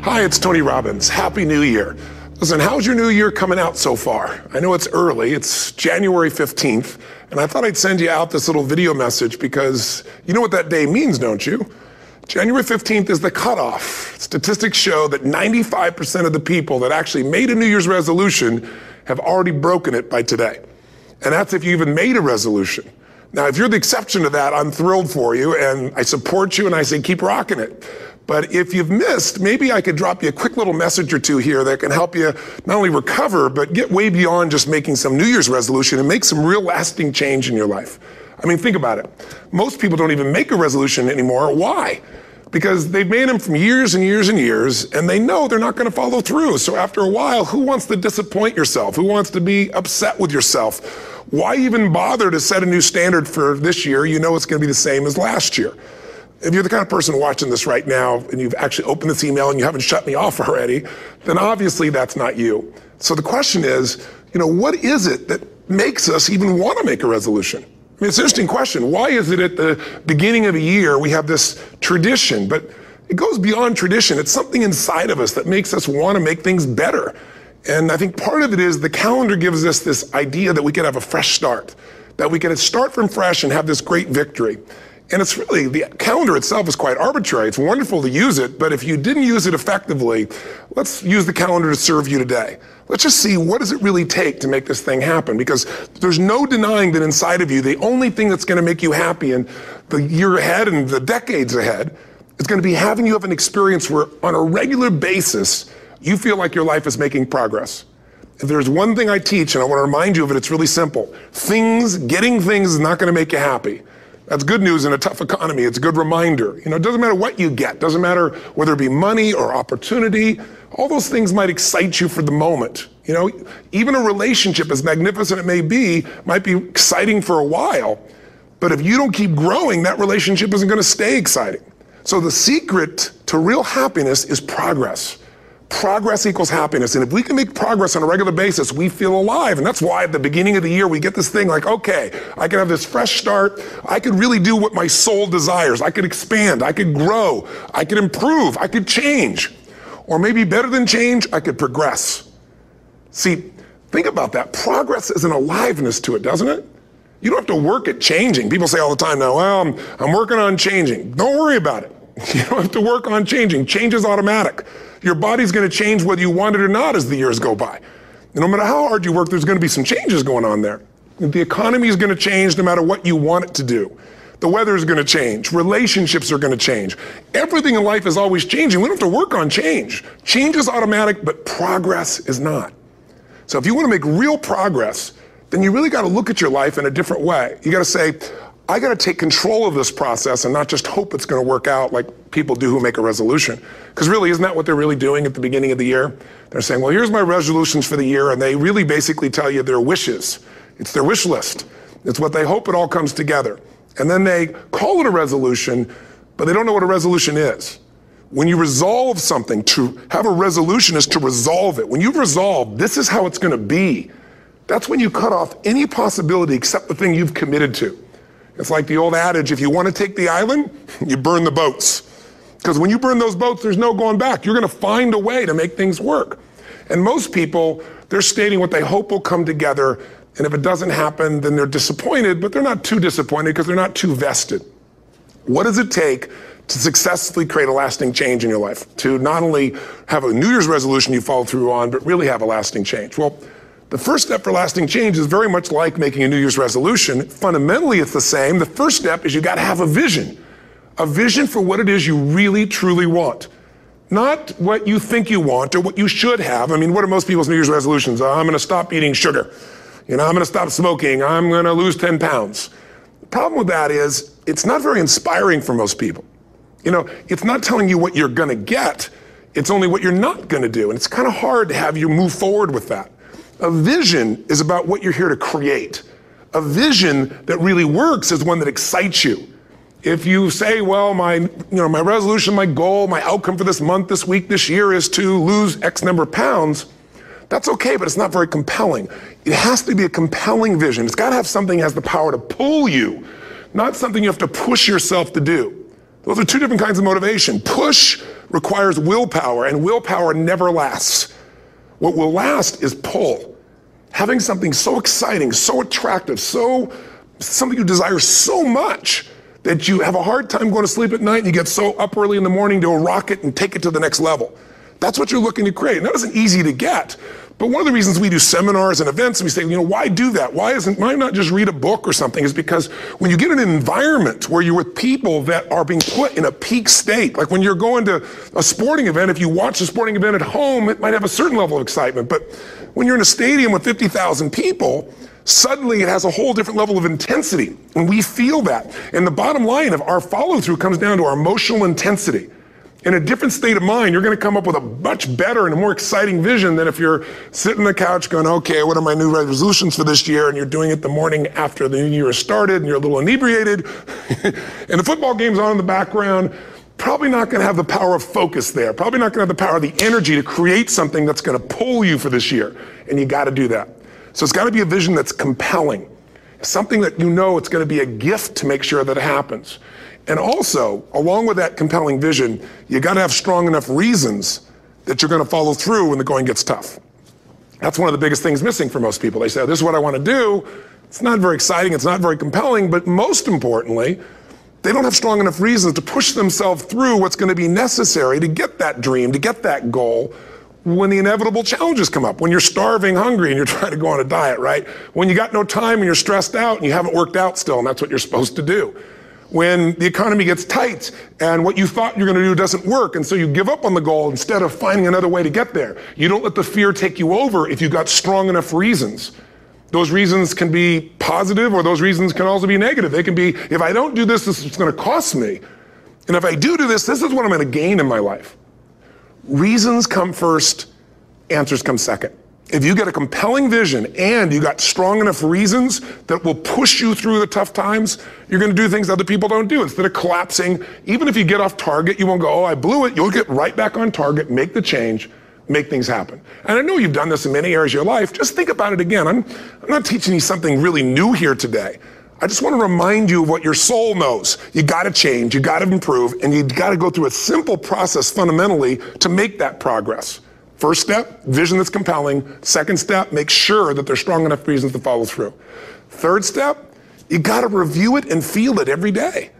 Hi, it's Tony Robbins. Happy New Year. Listen, how's your new year coming out so far? I know it's early, it's January 15th, and I thought I'd send you out this little video message because you know what that day means, don't you? January 15th is the cutoff. Statistics show that 95% of the people that actually made a New Year's resolution have already broken it by today. And that's if you even made a resolution. Now, if you're the exception to that, I'm thrilled for you, and I support you, and I say keep rocking it. But if you've missed, maybe I could drop you a quick little message or two here that can help you not only recover, but get way beyond just making some New Year's resolution and make some real lasting change in your life. I mean, think about it. Most people don't even make a resolution anymore. Why? Because they've made them from years and years and years, and they know they're not going to follow through. So after a while, who wants to disappoint yourself? Who wants to be upset with yourself? Why even bother to set a new standard for this year? You know it's going to be the same as last year. If you're the kind of person watching this right now and you've actually opened this email and you haven't shut me off already, then obviously that's not you. So the question is, what is it that makes us even want to make a resolution? I mean, it's an interesting question. Why is it at the beginning of a year we have this tradition? But it goes beyond tradition. It's something inside of us that makes us want to make things better. And I think part of it is the calendar gives us this idea that we could have a fresh start, that we could start from fresh and have this great victory. And it's really, the calendar itself is quite arbitrary. It's wonderful to use it, but if you didn't use it effectively, let's use the calendar to serve you today. Let's just see, what does it really take to make this thing happen? Because there's no denying that inside of you, the only thing that's gonna make you happy in the year ahead and the decades ahead is gonna be having you have an experience where on a regular basis, you feel like your life is making progress. If there's one thing I teach, and I wanna remind you of it, it's really simple. Getting things is not gonna make you happy. That's good news in a tough economy. It's a good reminder. It doesn't matter what you get. Doesn't matter whether it be money or opportunity. All those things might excite you for the moment. Even a relationship, as magnificent it may be, might be exciting for a while. But if you don't keep growing, that relationship isn't going to stay exciting. So the secret to real happiness is progress. Progress equals happiness. And if we can make progress on a regular basis, we feel alive. And that's why at the beginning of the year, we get this thing like, okay, I can have this fresh start. I could really do what my soul desires. I could expand. I could grow. I could improve. I could change. Or maybe better than change, I could progress. See, think about that. Progress is an aliveness to it, doesn't it? You don't have to work at changing. People say all the time now, well, I'm working on changing. Don't worry about it. You don't have to work on changing. Change is automatic. Your body's going to change whether you want it or not as the years go by. And no matter how hard you work, there's going to be some changes going on there. The economy is going to change no matter what you want it to do. The weather is going to change. Relationships are going to change. Everything in life is always changing. We don't have to work on change. Change is automatic, but progress is not. So if you want to make real progress, then you really got to look at your life in a different way. You got to say, I got to take control of this process and not just hope it's going to work out like people do who make a resolution. Because really, isn't that what they're really doing at the beginning of the year? They're saying, well, here's my resolutions for the year, and they really basically tell you their wishes. It's their wish list. It's what they hope it all comes together. And then they call it a resolution, but they don't know what a resolution is. When you resolve something, to have a resolution is to resolve it. When you've resolved, this is how it's going to be. That's when you cut off any possibility except the thing you've committed to. It's like the old adage, if you want to take the island, you burn the boats. Because when you burn those boats, there's no going back. You're going to find a way to make things work. And most people, they're stating what they hope will come together. And if it doesn't happen, then they're disappointed, but they're not too disappointed because they're not too vested. What does it take to successfully create a lasting change in your life? To not only have a New Year's resolution you follow through on, but really have a lasting change? Well, the first step for lasting change is very much like making a New Year's resolution. Fundamentally, it's the same. The first step is you got to have a vision for what it is you really, truly want. Not what you think you want or what you should have. I mean, what are most people's New Year's resolutions? I'm going to stop eating sugar. I'm going to stop smoking. I'm going to lose 10 pounds. The problem with that is it's not very inspiring for most people. It's not telling you what you're going to get. It's only what you're not going to do. And it's kind of hard to have you move forward with that. A vision is about what you're here to create. A vision that really works is one that excites you. If you say, well, my resolution, my goal, my outcome for this month, this week, this year is to lose X number of pounds, that's okay, but it's not very compelling. It has to be a compelling vision. It's got to have something that has the power to pull you, not something you have to push yourself to do. Those are two different kinds of motivation. Push requires willpower, and willpower never lasts. What will last is pull. Having something so exciting, so attractive, something you desire so much that you have a hard time going to sleep at night and you get so up early in the morning to rock it and take it to the next level. That's what you're looking to create. And that isn't easy to get. But one of the reasons we do seminars and events and we say, why do that? Why not just read a book or something? Is because when you get in an environment where you're with people that are being put in a peak state, like when you're going to a sporting event, if you watch a sporting event at home, it might have a certain level of excitement. But when you're in a stadium with 50,000 people, suddenly it has a whole different level of intensity. And we feel that. And the bottom line of our follow-through comes down to our emotional intensity. In a different state of mind, you're going to come up with a much better and a more exciting vision than if you're sitting on the couch going, okay, what are my new resolutions for this year? And you're doing it the morning after the new year has started and you're a little inebriated and the football game's on in the background. Probably not going to have the power of focus there. Probably not going to have the power of the energy to create something that's going to pull you for this year. And you got to do that. So it's got to be a vision that's compelling. Something that it's going to be a gift to make sure that it happens. And also, along with that compelling vision, you got to have strong enough reasons that you're going to follow through when the going gets tough. That's one of the biggest things missing for most people. They say, this is what I want to do. It's not very exciting. It's not very compelling. But most importantly, they don't have strong enough reasons to push themselves through what's going to be necessary to get that dream, to get that goal when the inevitable challenges come up. When you're starving, hungry, and you're trying to go on a diet, right? When you got no time and you're stressed out and you haven't worked out still, and that's what you're supposed to do. When the economy gets tight and what you thought you're going to do doesn't work, and so you give up on the goal instead of finding another way to get there. You don't let the fear take you over if you've got strong enough reasons. Those reasons can be positive, or those reasons can also be negative. They can be, if I don't do this, this is going to cost me. And if I do this, this is what I'm going to gain in my life. Reasons come first, answers come second. If you get a compelling vision and you got strong enough reasons that will push you through the tough times, you're going to do things other people don't do. Instead of collapsing, even if you get off target, you won't go, oh, I blew it. You'll get right back on target, make the change, make things happen. And I know you've done this in many areas of your life. Just think about it again. I'm not teaching you something really new here today. I just want to remind you of what your soul knows. You got to change, you got to improve, and you got to go through a simple process fundamentally to make that progress. First step, vision that's compelling. Second step, make sure that there's strong enough reasons to follow through. Third step, you got to review it and feel it every day.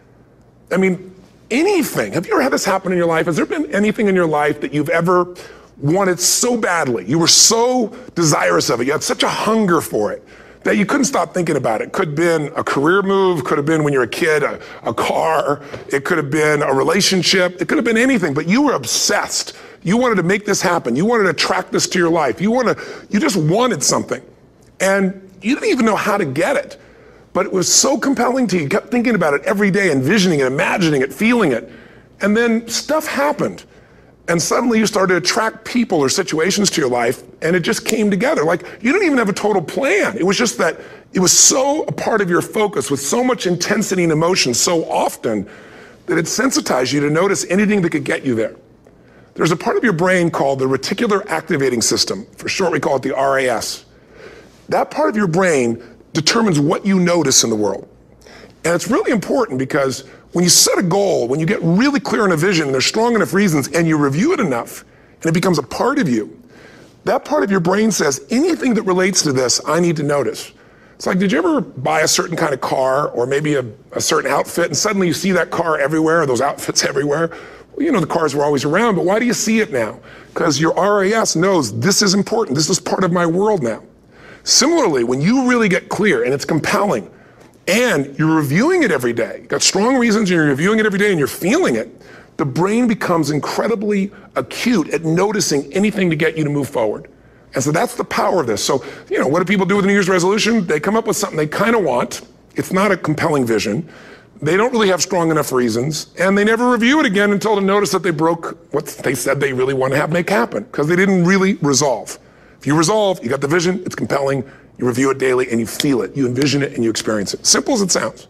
I mean, anything. Have you ever had this happen in your life? Has there been anything in your life that you've ever wanted so badly? You were so desirous of it. You had such a hunger for it that you couldn't stop thinking about it. Could have been a career move, could have been when you were a kid, a car, it could have been a relationship, it could have been anything, but you were obsessed. You wanted to make this happen. You wanted to attract this to your life. You just wanted something. And you didn't even know how to get it. But it was so compelling to you. You kept thinking about it every day, envisioning it, imagining it, feeling it. And then stuff happened. And suddenly you started to attract people or situations to your life, and it just came together. Like, you didn't even have a total plan. It was just that it was so a part of your focus with so much intensity and emotion so often that it sensitized you to notice anything that could get you there. There's a part of your brain called the reticular activating system. For short, we call it the RAS. That part of your brain determines what you notice in the world. And it's really important because when you set a goal, when you get really clear on a vision, and there's strong enough reasons, and you review it enough, and it becomes a part of you, that part of your brain says, anything that relates to this, I need to notice. It's like, did you ever buy a certain kind of car, or maybe a certain outfit, and suddenly you see that car everywhere, or those outfits everywhere? Well, you know, the cars were always around, but why do you see it now? Because your RAS knows this is important, this is part of my world now. Similarly, when you really get clear, and it's compelling, and you're reviewing it every day, you've got strong reasons, and you're reviewing it every day, and you're feeling it, the brain becomes incredibly acute at noticing anything to get you to move forward. And so that's the power of this. So, you know, what do people do with a New Year's resolution? They come up with something they kind of want. It's not a compelling vision. They don't really have strong enough reasons, and they never review it again until they notice that they broke what they said they really want to make happen, because they didn't really resolve. If you resolve, you got the vision, it's compelling, you review it daily, and you feel it, you envision it, and you experience it. Simple as it sounds.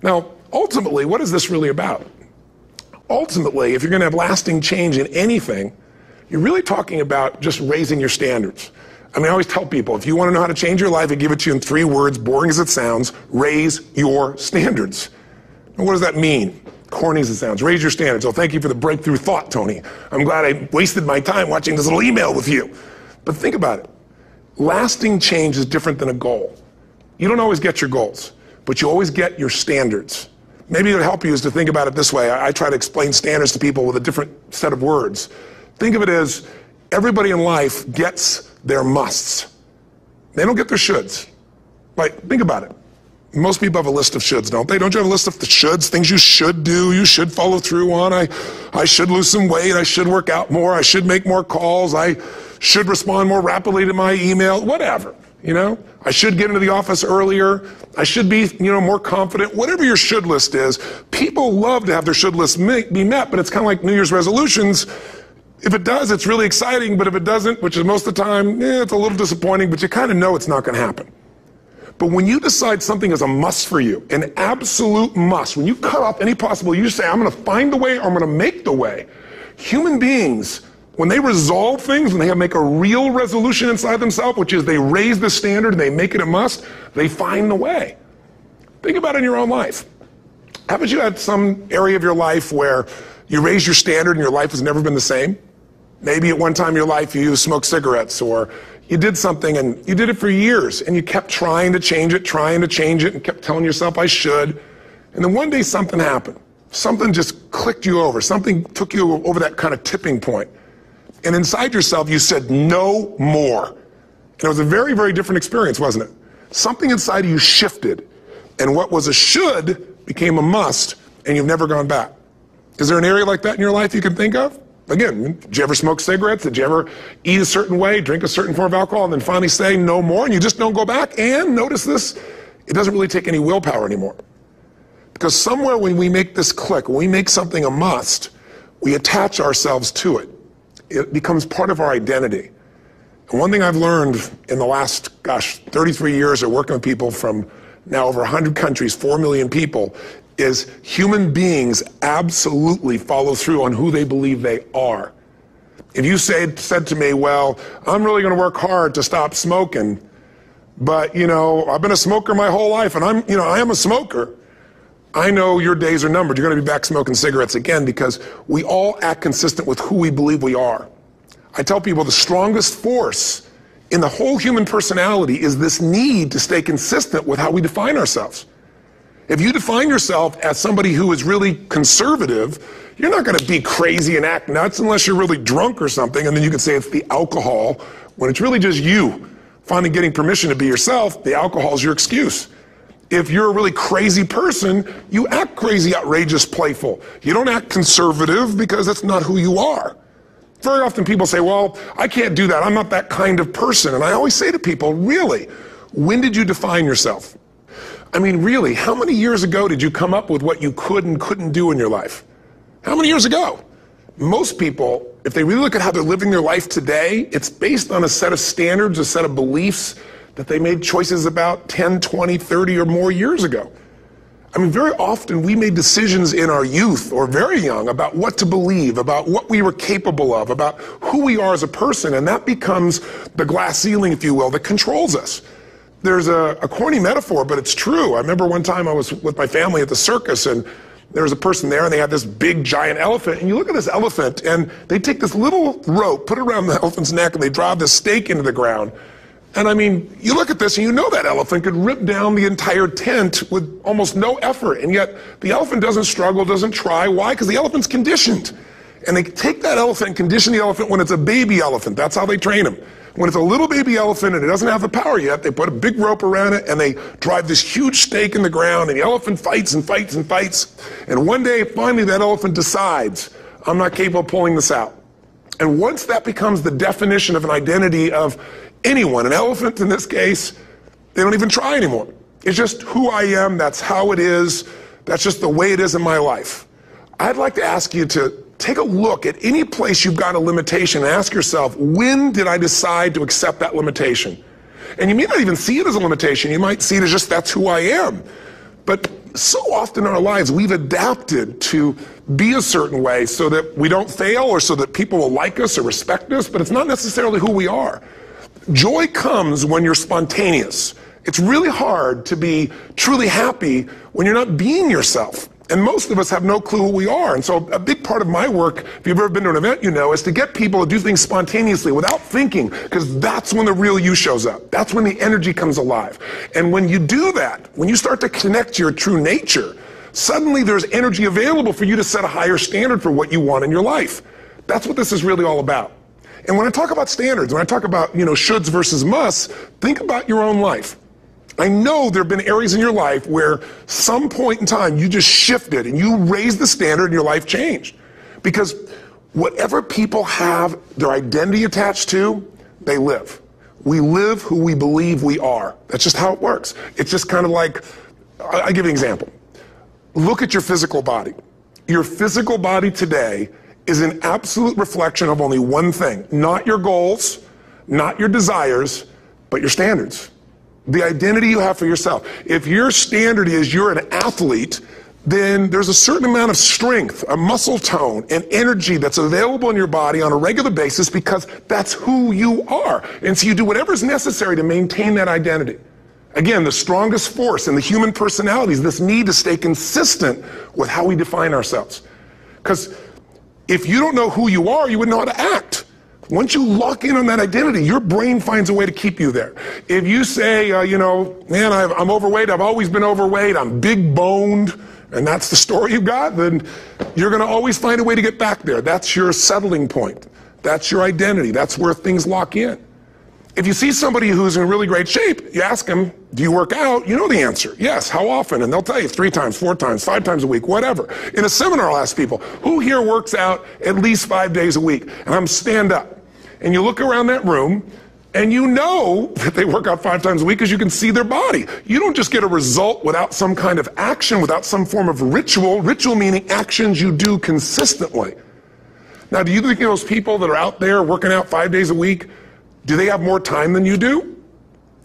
Now, ultimately, what is this really about? Ultimately, if you're going to have lasting change in anything, you're really talking about just raising your standards. I mean, I always tell people, if you want to know how to change your life, I give it to you in 3 words, boring as it sounds: raise your standards. And what does that mean? Corny as it sounds. Raise your standards. Oh, thank you for the breakthrough thought, Tony. I'm glad I wasted my time watching this little email with you. But think about it. Lasting change is different than a goal. You don't always get your goals, but you always get your standards. Maybe it would help you is to think about it this way. I try to explain standards to people with a different set of words. Think of it as everybody in life gets their musts. They don't get their shoulds. Like, think about it. Most people have a list of shoulds, don't they? Don't you have a list of the shoulds, things you should do, you should follow through on? I should lose some weight, I should work out more, I should make more calls, I should respond more rapidly to my email, whatever, you know? I should get into the office earlier, I should be, more confident, whatever your should list is. People love to have their should list be met, but it's kind of like New Year's resolutions. If it does, it's really exciting, but if it doesn't, which is most of the time, it's a little disappointing, but you kind of know it's not going to happen. But when you decide something is a must for you, an absolute must, when you cut off any possible, you say, I'm going to find the way or I'm going to make the way. Human beings, when they resolve things, when they make a real resolution inside themselves, which is they raise the standard and they make it a must, they find the way. Think about it in your own life. Haven't you had some area of your life where you raise your standard and your life has never been the same? Maybe at one time in your life you smoked cigarettes, or you did something and you did it for years and you kept trying to change it and kept telling yourself I should. And then one day something happened. Something just clicked you over. Something took you over that kind of tipping point. And inside yourself you said no more. And it was a very, very different experience, wasn't it? Something inside of you shifted. And what was a should became a must, and you've never gone back. Is there an area like that in your life you can think of? Again, did you ever smoke cigarettes? Did you ever eat a certain way, drink a certain form of alcohol, and then finally say no more, and you just don't go back? And notice this, it doesn't really take any willpower anymore. Because somewhere when we make this click, when we make something a must, we attach ourselves to it. It becomes part of our identity. And one thing I've learned in the last, 33 years of working with people from now over 100 countries, 4 million people, is human beings absolutely follow through on who they believe they are. If you said to me, well, I'm really going to work hard to stop smoking, but I've been a smoker my whole life and I am a smoker, I know your days are numbered. You're going to be back smoking cigarettes again, because we all act consistent with who we believe we are. I tell people the strongest force in the whole human personality is this need to stay consistent with how we define ourselves. If you define yourself as somebody who is really conservative, you're not going to be crazy and act nuts unless you're really drunk or something, and then you can say it's the alcohol, when it's really just you finally getting permission to be yourself. The alcohol is your excuse. If you're a really crazy person, you act crazy, outrageous, playful. You don't act conservative because that's not who you are. Very often people say, well, I can't do that. I'm not that kind of person. And I always say to people, really, when did you define yourself? I mean, really, how many years ago did you come up with what you could and couldn't do in your life? How many years ago? Most people, if they really look at how they're living their life today, it's based on a set of standards, a set of beliefs that they made choices about 10, 20, 30 or more years ago. I mean, very often we made decisions in our youth or very young about what to believe, about what we were capable of, about who we are as a person, and that becomes the glass ceiling, if you will, that controls us. There's a corny metaphor, but it's true. I remember one time I was with my family at the circus, and there was a person there, and they had this big, giant elephant. And you look at this elephant, and they take this little rope, put it around the elephant's neck, and they drive this stake into the ground. And I mean, you look at this, and you know that elephant could rip down the entire tent with almost no effort. And yet, the elephant doesn't struggle, doesn't try. Why? Because the elephant's conditioned. And they take that elephant and condition the elephant when it's a baby elephant. That's how they train them. When it's a little baby elephant and it doesn't have the power yet, they put a big rope around it and they drive this huge stake in the ground, and the elephant fights and fights and fights. And one day, finally, that elephant decides, I'm not capable of pulling this out. And once that becomes the definition of an identity of anyone, an elephant in this case, they don't even try anymore. It's just who I am, that's how it is, that's just the way it is in my life. I'd like to ask you to take a look at any place you've got a limitation and ask yourself, when did I decide to accept that limitation? And you may not even see it as a limitation. You might see it as just that's who I am. But so often in our lives, we've adapted to be a certain way so that we don't fail or so that people will like us or respect us, but it's not necessarily who we are. Joy comes when you're spontaneous. It's really hard to be truly happy when you're not being yourself. And most of us have no clue who we are. And so a big part of my work, if you've ever been to an event, you know, is to get people to do things spontaneously without thinking, because that's when the real you shows up. That's when the energy comes alive. And when you do that, when you start to connect to your true nature, suddenly there's energy available for you to set a higher standard for what you want in your life. That's what this is really all about. And when I talk about standards, when I talk about, shoulds versus musts, think about your own life. I know there have been areas in your life where some point in time you just shifted and you raised the standard and your life changed. Because whatever people have their identity attached to, they live. We live who we believe we are. That's just how it works. It's just kind of like, I'll give you an example. Look at your physical body. Your physical body today is an absolute reflection of only one thing. Not your goals, not your desires, but your standards. The identity you have for yourself. If your standard is you're an athlete, then there's a certain amount of strength, a muscle tone, and energy that's available in your body on a regular basis because that's who you are. And so you do whatever's necessary to maintain that identity. Again, the strongest force in the human personality is this need to stay consistent with how we define ourselves. Because if you don't know who you are, you wouldn't know how to act. Once you lock in on that identity, your brain finds a way to keep you there. If you say, man, I'm overweight, I've always been overweight, I'm big boned, and that's the story you've got, then you're going to always find a way to get back there. That's your settling point. That's your identity. That's where things lock in. If you see somebody who's in really great shape, you ask them, do you work out? You know the answer. Yes. How often? And they'll tell you 3 times, 4 times, 5 times a week, whatever. In a seminar, I'll ask people, who here works out at least 5 days a week? And I'm stand up. And you look around that room, and you know that they work out 5 times a week because you can see their body. You don't just get a result without some kind of action, without some form of ritual. Ritual meaning actions you do consistently. Now, do you think those people that are out there working out 5 days a week, do they have more time than you do?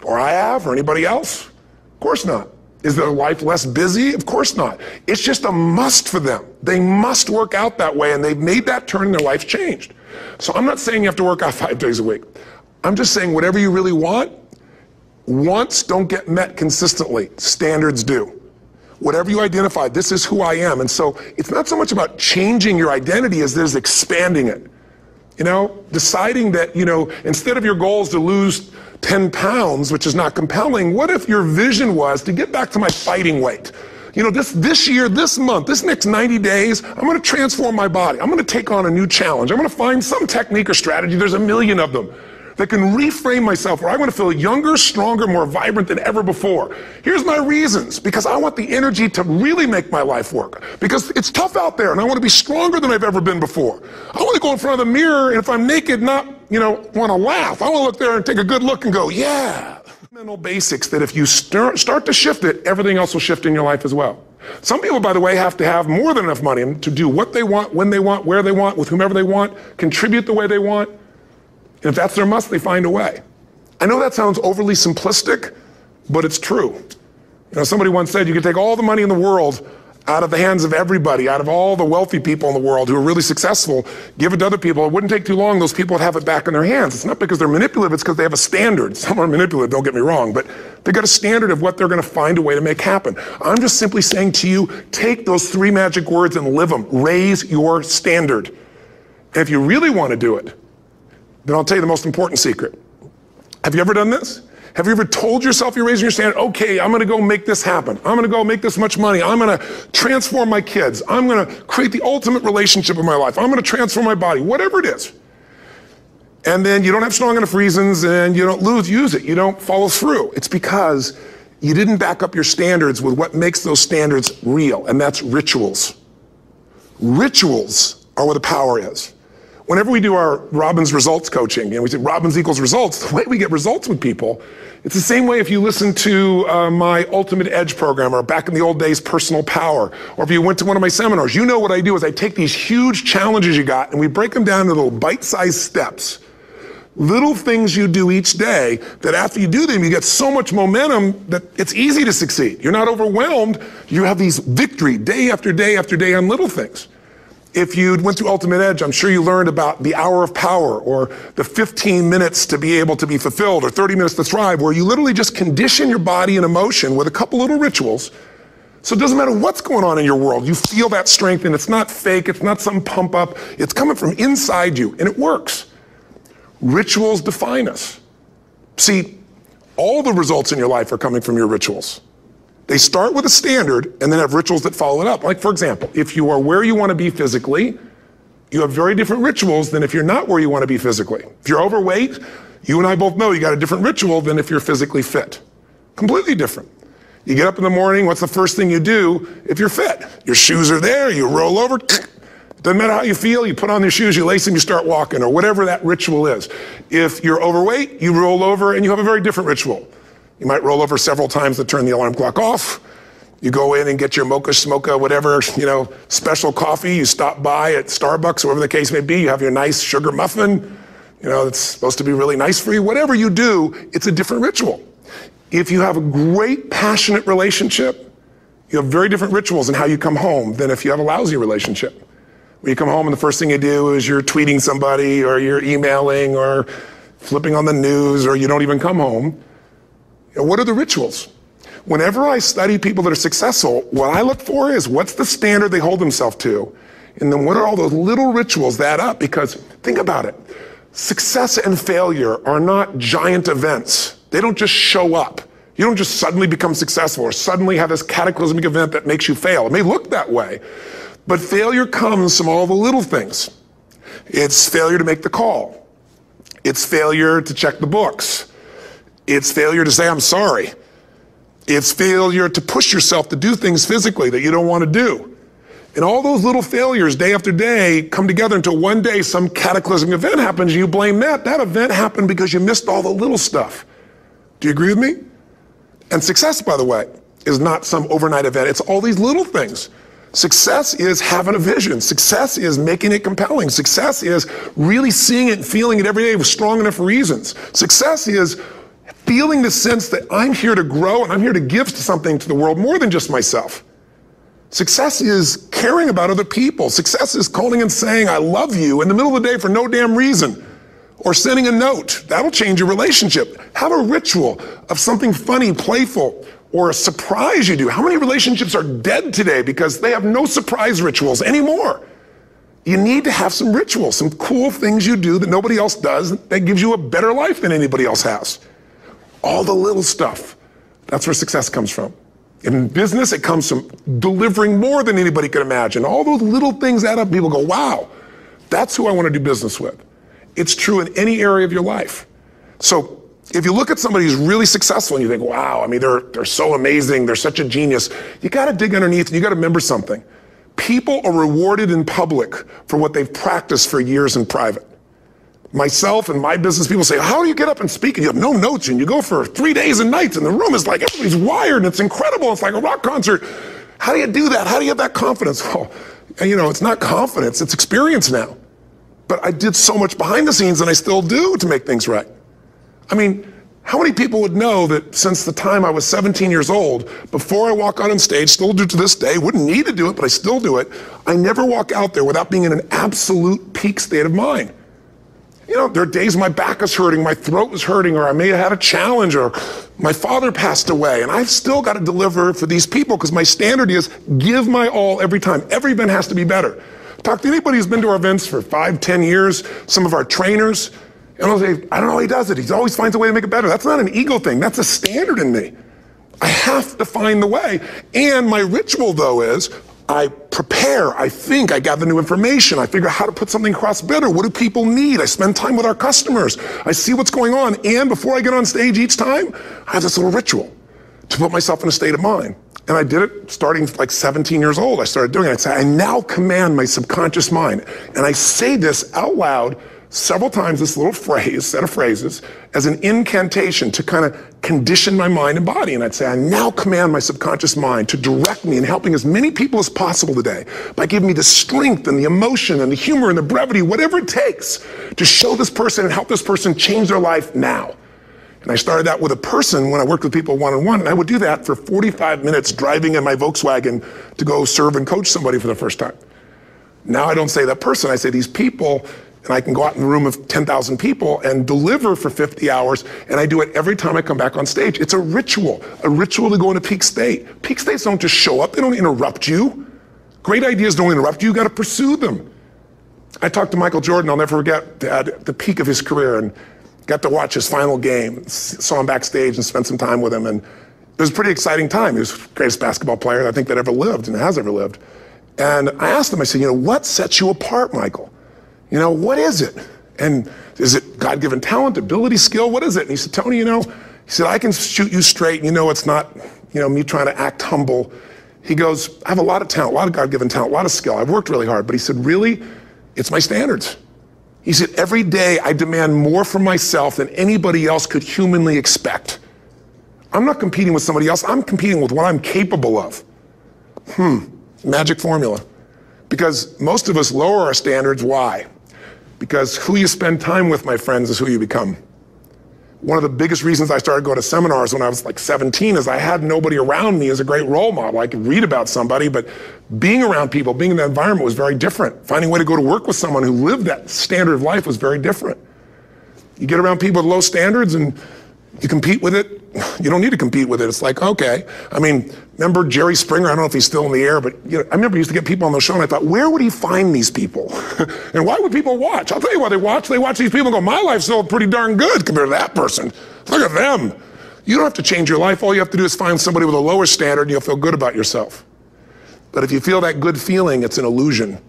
Or I have, or anybody else? Of course not. Is their life less busy? Of course not. It's just a must for them. They must work out that way, and they've made that turn and their life's changed. So I'm not saying you have to work out 5 days a week. I'm just saying whatever you really want, wants don't get met consistently. Standards do. Whatever you identify, this is who I am. And so it's not so much about changing your identity as there's expanding it. Deciding that, instead of your goals to lose 10 pounds, which is not compelling, what if your vision was to get back to my fighting weight? This year, this month, this next 90 days, I'm going to transform my body. I'm going to take on a new challenge. I'm going to find some technique or strategy, there's a million of them, that can reframe myself where I want to feel younger, stronger, more vibrant than ever before. Here's my reasons. Because I want the energy to really make my life work. Because it's tough out there, and I want to be stronger than I've ever been before. I want to go in front of the mirror, and if I'm naked, not, want to laugh. I want to look there and take a good look and go, yeah. Mental basics that if you start to shift it, everything else will shift in your life as well. Some people, by the way, have to have more than enough money to do what they want, when they want, where they want, with whomever they want, contribute the way they want. And if that's their must, they find a way. I know that sounds overly simplistic, but it's true. Somebody once said you could take all the money in the world out of the hands of everybody, out of all the wealthy people in the world who are really successful, give it to other people. It wouldn't take too long, those people would have it back in their hands. It's not because they're manipulative, it's because they have a standard. Some are manipulative, don't get me wrong, but they've got a standard of what they're going to find a way to make happen. I'm just simply saying to you, take those 3 magic words and live them. Raise your standard. And if you really want to do it, then I'll tell you the most important secret. Have you ever done this? Have you ever told yourself you're raising your standard? Okay, I'm going to go make this happen. I'm going to go make this much money. I'm going to transform my kids. I'm going to create the ultimate relationship in my life. I'm going to transform my body, whatever it is. And then you don't have strong enough reasons and you don't use it. You don't follow through. It's because you didn't back up your standards with what makes those standards real, and that's rituals. Rituals are where the power is. Whenever we do our Robbins results coaching, and we say Robbins equals results, the way we get results with people, it's the same way if you listen to my Ultimate Edge program, or back in the old days, Personal Power, or if you went to one of my seminars. You know what I do is I take these huge challenges you got and we break them down into little bite-sized steps. Little things you do each day that after you do them, you get so much momentum that it's easy to succeed. You're not overwhelmed. You have these victory day after day after day on little things. If you went through Ultimate Edge, I'm sure you learned about the hour of power, or the 15 minutes to be able to be fulfilled, or 30 minutes to thrive, where you literally just condition your body and emotion with a couple little rituals So it doesn't matter what's going on in your world, you feel that strength, and it's not fake, it's not some pump up, it's coming from inside you, and it works. Rituals define us. See, all the results in your life are coming from your rituals. They start with a standard and then have rituals that follow it up. Like, for example, if you are where you want to be physically, you have very different rituals than if you're not where you want to be physically. If you're overweight, you and I both know you got a different ritual than if you're physically fit. Completely different. You get up in the morning, what's the first thing you do if you're fit? Your shoes are there, you roll over, doesn't matter how you feel, you put on your shoes, you lace them, you start walking, or whatever that ritual is. If you're overweight, you roll over and you have a very different ritual. You might roll over several times to turn the alarm clock off. You go in and get your mocha, smocha, whatever, special coffee. You stop by at Starbucks, or whatever the case may be. You have your nice sugar muffin. It's supposed to be really nice for you. Whatever you do, it's a different ritual. If you have a great, passionate relationship, you have very different rituals in how you come home than if you have a lousy relationship. When you come home and the first thing you do is you're tweeting somebody, or you're emailing, or flipping on the news, or you don't even come home. What are the rituals? Whenever I study people that are successful, what I look for is what's the standard they hold themselves to, and then what are all those little rituals that add up? Because think about it. Success and failure are not giant events. They don't just show up. You don't just suddenly become successful or suddenly have this cataclysmic event that makes you fail. It may look that way, but failure comes from all the little things. It's failure to make the call. It's failure to check the books. It's failure to say, I'm sorry. It's failure to push yourself to do things physically that you don't want to do. And all those little failures day after day come together until one day some cataclysmic event happens and you blame that. That event happened because you missed all the little stuff. Do you agree with me? And success, by the way, is not some overnight event. It's all these little things. Success is having a vision. Success is making it compelling. Success is really seeing it and feeling it every day with strong enough reasons. Success is feeling the sense that I'm here to grow and I'm here to give something to the world more than just myself. Success is caring about other people. Success is calling and saying, I love you in the middle of the day for no damn reason. Or sending a note. That'll change your relationship. Have a ritual of something funny, playful, or a surprise you do. How many relationships are dead today because they have no surprise rituals anymore? You need to have some rituals, some cool things you do that nobody else does that gives you a better life than anybody else has. All the little stuff. That's where success comes from. In business, it comes from delivering more than anybody could imagine. All those little things add up. People go, wow, that's who I want to do business with. It's true in any area of your life. So if you look at somebody who's really successful and you think, wow, I mean, they're so amazing, they're such a genius, you got to dig underneath and you got to remember something. People are rewarded in public for what they've practiced for years in private. Myself and my business people say, how do you get up and speak? And you have no notes and you go for 3 days and nights and the room is like, everybody's wired and it's incredible. It's like a rock concert. How do you do that? How do you have that confidence? Well, it's not confidence, it's experience now. But I did so much behind the scenes and I still do to make things right. I mean, how many people would know that since the time I was 17 years old, before I walk out on stage, still do to this day, wouldn't need to do it, but I still do it, I never walk out there without being in an absolute peak state of mind. There are days my back is hurting, my throat was hurting, or I may have had a challenge, or my father passed away, and I've still got to deliver for these people because my standard is give my all every time. Every event has to be better. Talk to anybody who's been to our events for 5, 10 years, some of our trainers, and I'll say, I don't know how he does it. He always finds a way to make it better. That's not an ego thing. That's a standard in me. I have to find the way. And my ritual, though, is I prepare, I think, I gather new information, I figure out how to put something across better. What do people need? I spend time with our customers. I see what's going on. And before I get on stage each time, I have this little ritual to put myself in a state of mind. And I did it starting like 17 years old. I started doing it. I'd say, I now command my subconscious mind. And I say this out loud several times, this little phrase, set of phrases, as an incantation to kind of condition my mind and body. And I'd say, I now command my subconscious mind to direct me in helping as many people as possible today by giving me the strength and the emotion and the humor and the brevity, whatever it takes to show this person and help this person change their life now. And I started that with a person when I worked with people one-on-one, and I would do that for 45 minutes driving in my Volkswagen to go serve and coach somebody for the first time. Now I don't say that person, I say these people, And I can go out in a room of 10,000 people and deliver for 50 hours, and I do it every time I come back on stage. It's a ritual to go into peak state. Peak states don't just show up, they don't interrupt you. Great ideas don't interrupt you, you gotta pursue them. I talked to Michael Jordan, I'll never forget, at the peak of his career, and got to watch his final game, saw him backstage and spent some time with him, and it was a pretty exciting time. He was the greatest basketball player I think that ever lived and has ever lived. And I asked him, I said, what sets you apart, Michael? What is it? And is it God-given talent, ability, skill? What is it? And he said, Tony, he said, I can shoot you straight. It's not, me trying to act humble. He goes, I have a lot of talent, a lot of God-given talent, a lot of skill. I've worked really hard. But he said, really, it's my standards. He said, every day I demand more from myself than anybody else could humanly expect. I'm not competing with somebody else. I'm competing with what I'm capable of. Magic formula. Because most of us lower our standards. Why? Because who you spend time with, my friends, is who you become. One of the biggest reasons I started going to seminars when I was like 17 is I had nobody around me as a great role model. I could read about somebody, but being around people, being in that environment was very different. Finding a way to go to work with someone who lived that standard of life was very different. You get around people with low standards and you compete with it. You don't need to compete with it. It's like, okay. Remember Jerry Springer? I don't know if he's still in the air, but I remember he used to get people on the show and I thought, where would he find these people? And why would people watch? I'll tell you why they watch. They watch these people and go, my life's still pretty darn good compared to that person. Look at them. You don't have to change your life. All you have to do is find somebody with a lower standard and you'll feel good about yourself. But if you feel that good feeling, it's an illusion.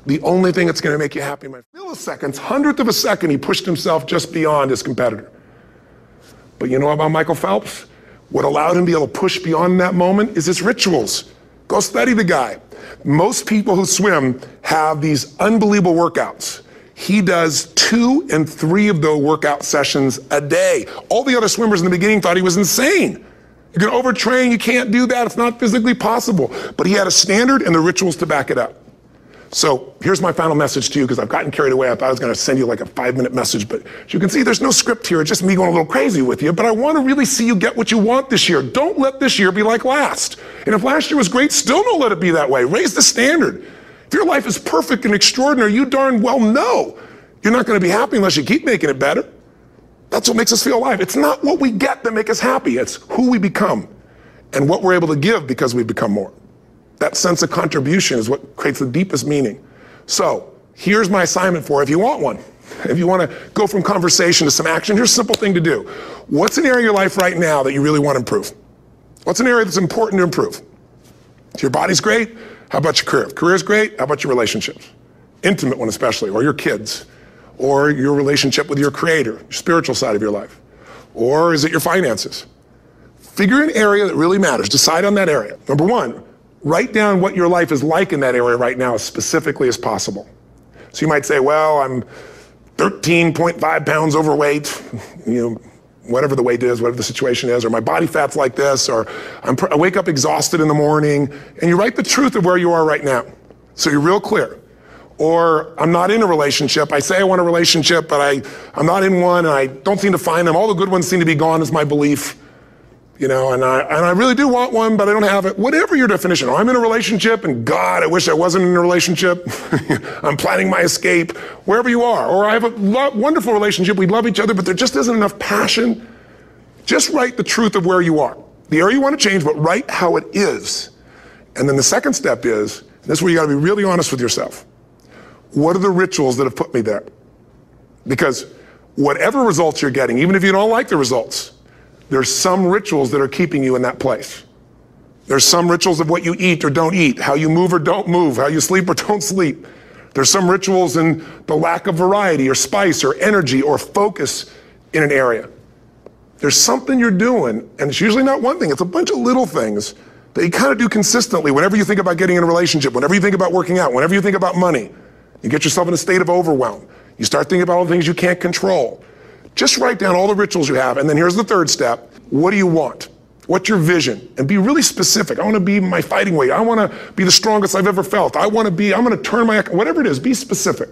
The only thing that's going to make you happy, milliseconds, hundredth of a second, he pushed himself just beyond his competitor. But you know about Michael Phelps? What allowed him to be able to push beyond that moment is his rituals. Go study the guy. Most people who swim have these unbelievable workouts. He does 2 and 3 of those workout sessions a day. All the other swimmers in the beginning thought he was insane. You're gonna overtrain, you can't do that, it's not physically possible. But he had a standard and the rituals to back it up. So here's my final message to you, because I've gotten carried away. I thought I was going to send you like a 5-minute message, but as you can see, there's no script here. It's just me going a little crazy with you, but I want to really see you get what you want this year. Don't let this year be like last. And if last year was great, still don't let it be that way. Raise the standard. If your life is perfect and extraordinary, you darn well know you're not going to be happy unless you keep making it better. That's what makes us feel alive. It's not what we get that make us happy. It's who we become and what we're able to give because we become more. That sense of contribution is what creates the deepest meaning. So here's my assignment for you if you want one. If you want to go from conversation to some action, here's a simple thing to do. What's an area of your life right now that you really want to improve? What's an area that's important to improve? If your body's great, how about your career? If career's great, how about your relationships? Intimate one especially, or your kids, or your relationship with your creator, your spiritual side of your life. Or is it your finances? Figure an area that really matters. Decide on that area. Number 1, write down what your life is like in that area right now as specifically as possible. So you might say, well, I'm 13.5 pounds overweight, whatever the weight is, whatever the situation is, or my body fat's like this, or I wake up exhausted in the morning, and you write the truth of where you are right now. So you're real clear. Or I'm not in a relationship. I say I want a relationship, but I'm not in one, and I don't seem to find them. All the good ones seem to be gone is my belief. And I really do want one, but I don't have it. Whatever your definition. Or I'm in a relationship, and God, I wish I wasn't in a relationship. I'm planning my escape. Wherever you are. Or I have a wonderful relationship. We love each other, but there just isn't enough passion. Just write the truth of where you are. The area you want to change, but write how it is. And then the second step is, this is where you got to be really honest with yourself. What are the rituals that have put me there? Because whatever results you're getting, even if you don't like the results, there's some rituals that are keeping you in that place. There's some rituals of what you eat or don't eat, how you move or don't move, how you sleep or don't sleep. There's some rituals in the lack of variety or spice or energy or focus in an area. There's something you're doing, and it's usually not one thing, it's a bunch of little things that you kind of do consistently whenever you think about getting in a relationship, whenever you think about working out, whenever you think about money. You get yourself in a state of overwhelm. You start thinking about all the things you can't control. Just write down all the rituals you have, and then here's the third step. What do you want? What's your vision? And be really specific. I want to be my fighting weight. I want to be the strongest I've ever felt. I'm going to turn whatever it is, be specific.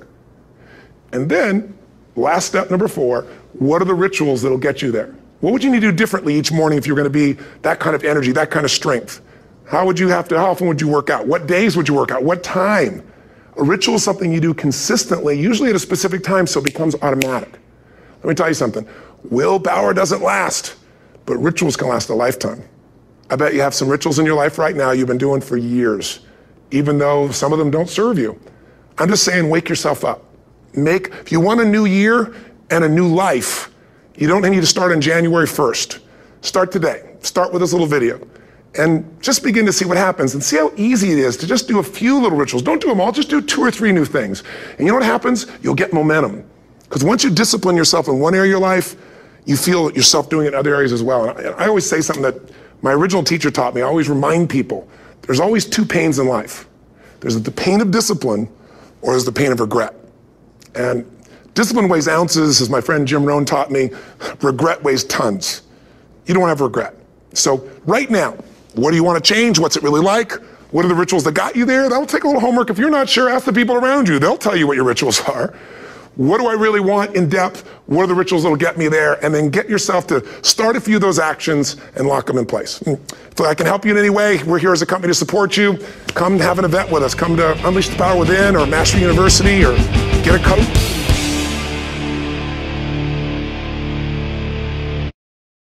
And then, last step number 4, what are the rituals that'll get you there? What would you need to do differently each morning if you're going to be that kind of energy, that kind of strength? How often would you work out? What days would you work out? What time? A ritual is something you do consistently, usually at a specific time, so it becomes automatic. Let me tell you something. Willpower doesn't last, but rituals can last a lifetime. I bet you have some rituals in your life right now you've been doing for years, even though some of them don't serve you. I'm just saying, wake yourself up. If you want a new year and a new life, you don't need to start on January 1st. Start today. Start with this little video. And just begin to see what happens and see how easy it is to just do a few little rituals. Don't do them all, just do 2 or 3 new things. And you know what happens? You'll get momentum. Because once you discipline yourself in one area of your life, you feel yourself doing it in other areas as well. And I always say something that my original teacher taught me. I always remind people, there's always 2 pains in life. There's the pain of discipline, or there's the pain of regret. And discipline weighs ounces, as my friend Jim Rohn taught me. Regret weighs tons. You don't have regret. So right now, what do you want to change? What's it really like? What are the rituals that got you there? That'll take a little homework. If you're not sure, ask the people around you. They'll tell you what your rituals are. What do I really want in depth? What are the rituals that'll get me there? And then get yourself to start a few of those actions and lock them in place. If I can help you in any way, we're here as a company to support you. Come have an event with us. Come to Unleash the Power Within or Master University or get a cut.